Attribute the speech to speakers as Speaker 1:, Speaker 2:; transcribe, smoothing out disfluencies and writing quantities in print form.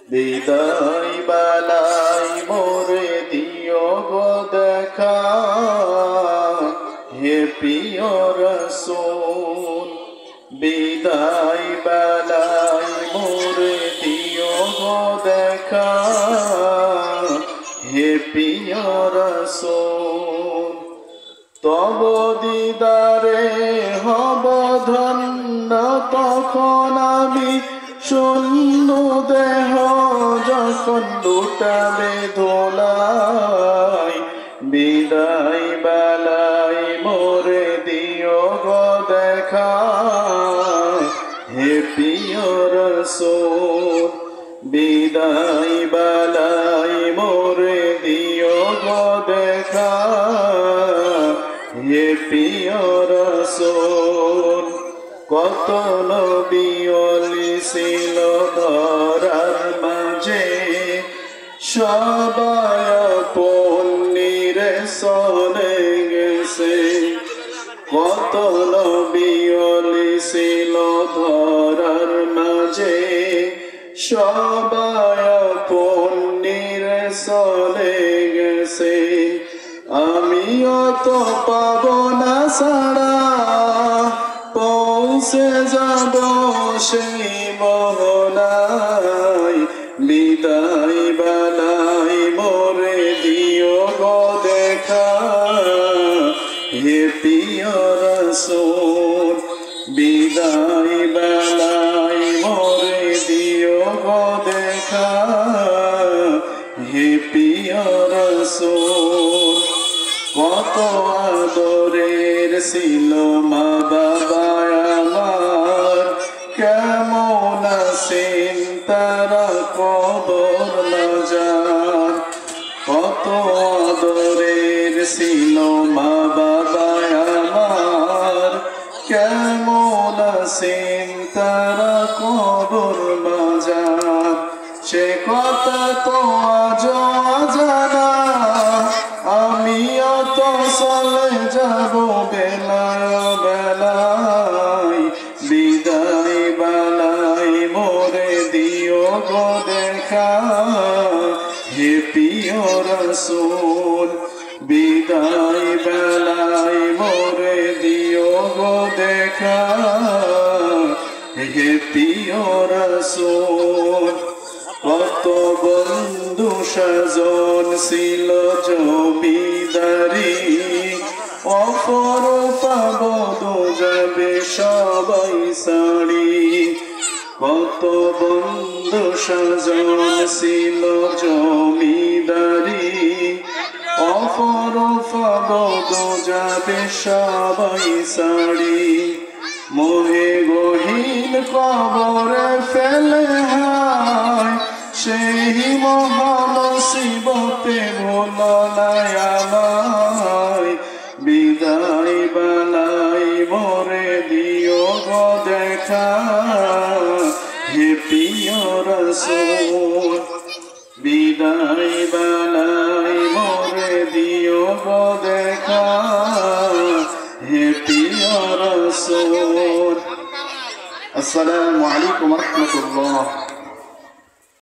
Speaker 1: বিদায় বেলায় মোরে দিও গো দেখা হে প্রিয় রাসূল বিদায় বেলায় মোরে দিও গো দেখা হে প্রিয় রাসূল তব দিদারে হব ধন্য তখন আমি শূন্য দেহ যখন লুটাবে ধোলাই বিদায় বেলায় মোরে দিও গো দেখা হে প্রিয় রাসূল বিদায় বেলায় মোরে দিও গো দেখা হে প্রিয় রাসূল কত নবী ওলি ছিল ধরার মাঝে সবাই আপন নিরে চলে গেছে কত নবী ওলি ছিল ধরার মাঝে সবাই আপন নিরে চলে গেছে আমিও তো পাবো না ছাড়া পৌঁছে যাব সেই মোহনায় বিদায় বেলায় মোরে দিও গো দেখা হে প্রিয় রাসূল বিদায় বেলায় মোরে দিও গো দেখা হে প্রিয় রাসূল কত আদরের ছিল মা বাবা আমার কেমন আছেন তারা কবর না যান কত আদরের ছিল মা বাবা আমার কেমন আছেন তারা কবর না যান সে কথা তো আজ অজানা আমিও তো চলে যাব বেলায় বেলায় বিদায় বেলায় মোরে দিও গো দেখা হে প্রিয় রাসূল বিদায় বেলায় মোরে দিও গো দেখা হে প্রিয় রাসূল কত বন্ধু স্বজন ছিল জমিদারি অপরূপ যাবে সবাই সারি কত বন্ধু স্বজন ছিল জমিদারি অপরূপ যাবে সবাই সারি মোহে গহীন কবরে ফেলে হায় সেই মহামুসিবতে ভুলো না আমায় বিদায় বেলায় মোরে দিও গো দেখা হে প্রিয় রাসূল বিদায় বেলায় মোরে দিও গো দেখা হে প্রিয় রাসূল আসসালামু আলাইকুম ওয়া রাহমাতুল্লাহ।